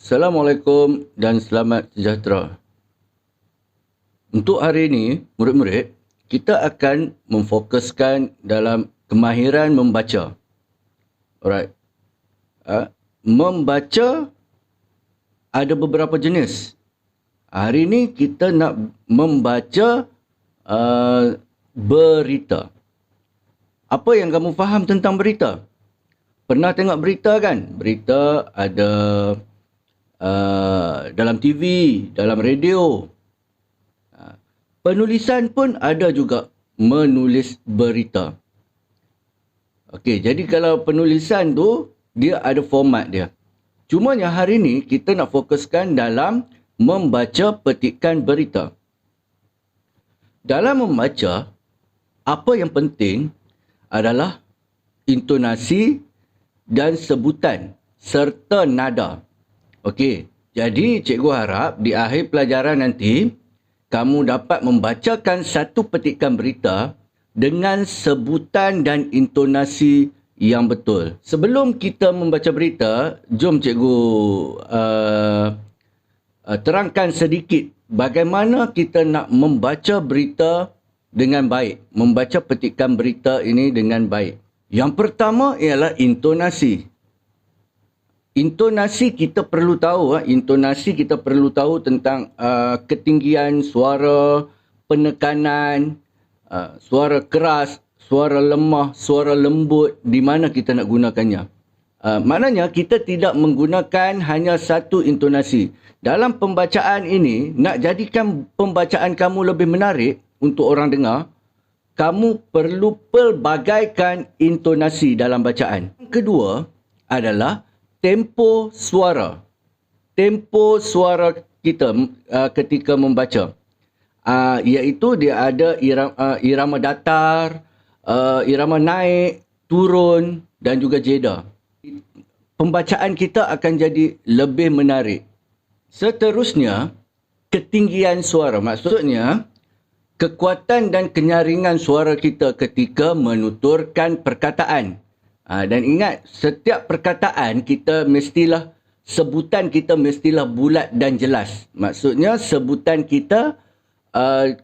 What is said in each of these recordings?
Assalamualaikum dan selamat sejahtera. Untuk hari ini, murid-murid, kita akan memfokuskan dalam kemahiran membaca. Alright. Membaca ada beberapa jenis. Hari ini kita nak membaca berita. Apa yang kamu faham tentang berita? Pernah tengok berita kan? Berita ada dalam TV, dalam radio. Penulisan pun ada juga menulis berita. Okey, jadi kalau penulisan tu, dia ada format dia. Cumanya hari ni kita nak fokuskan dalam membaca petikan berita. Dalam membaca, apa yang penting adalah intonasi dan sebutan serta nada. Okey, jadi cikgu harap di akhir pelajaran nanti kamu dapat membacakan satu petikan berita dengan sebutan dan intonasi yang betul. Sebelum kita membaca berita, jom cikgu terangkan sedikit bagaimana kita nak membaca berita dengan baik, membaca petikan berita ini dengan baik. Yang pertama ialah intonasi. Intonasi kita perlu tahu, intonasi kita perlu tahu tentang ketinggian suara, penekanan, suara keras, suara lemah, suara lembut, di mana kita nak gunakannya. Maknanya kita tidak menggunakan hanya satu intonasi. Dalam pembacaan ini, nak jadikan pembacaan kamu lebih menarik untuk orang dengar, kamu perlu pelbagaikan intonasi dalam bacaan. Yang kedua adalah tempo suara. Tempo suara kita ketika membaca. Iaitu dia ada irama datar, irama naik, turun dan juga jeda. Pembacaan kita akan jadi lebih menarik. Seterusnya, ketinggian suara. Maksudnya, kekuatan dan kenyaringan suara kita ketika menuturkan perkataan. Dan ingat, setiap perkataan kita mestilah, sebutan kita mestilah bulat dan jelas. Maksudnya, sebutan kita,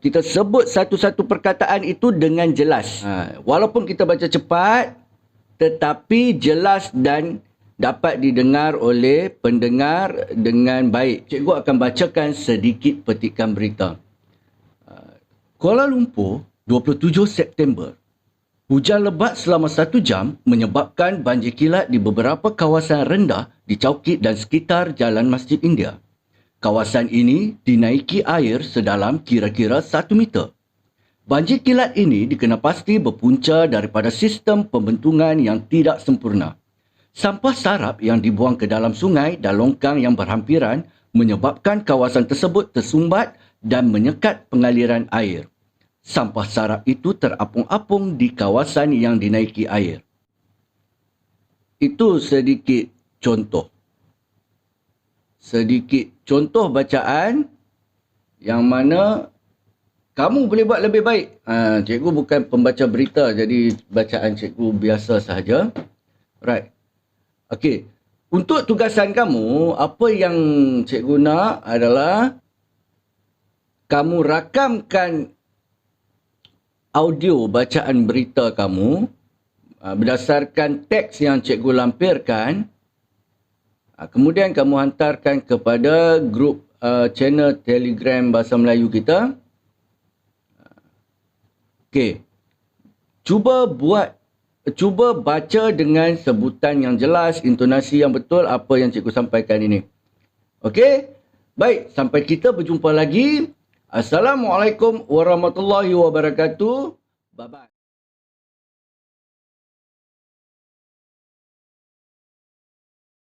kita sebut satu-satu perkataan itu dengan jelas. Walaupun kita baca cepat, tetapi jelas dan dapat didengar oleh pendengar dengan baik. Cikgu akan bacakan sedikit petikan berita. Kuala Lumpur, 27 September. Hujan lebat selama 1 jam menyebabkan banjir kilat di beberapa kawasan rendah di Chowkit dan sekitar Jalan Masjid India. Kawasan ini dinaiki air sedalam kira-kira 1 meter. Banjir kilat ini dikenapasti berpunca daripada sistem pembentungan yang tidak sempurna. Sampah sarap yang dibuang ke dalam sungai dan longkang yang berhampiran menyebabkan kawasan tersebut tersumbat dan menyekat pengaliran air. Sampah sarap itu terapung-apung di kawasan yang dinaiki air. Itu sedikit contoh. Sedikit contoh bacaan yang mana kamu boleh buat lebih baik. Cikgu bukan pembaca berita, jadi bacaan cikgu biasa sahaja. Right. Okey. Untuk tugasan kamu, apa yang cikgu nak adalah kamu rakamkan audio bacaan berita kamu berdasarkan teks yang cikgu lampirkan. Kemudian kamu hantarkan kepada grup channel Telegram Bahasa Melayu kita. Okey. Cuba baca dengan sebutan yang jelas, intonasi yang betul apa yang cikgu sampaikan ini. Okey? Baik, sampai kita berjumpa lagi. Assalamualaikum warahmatullahi wabarakatuh. Bye-bye.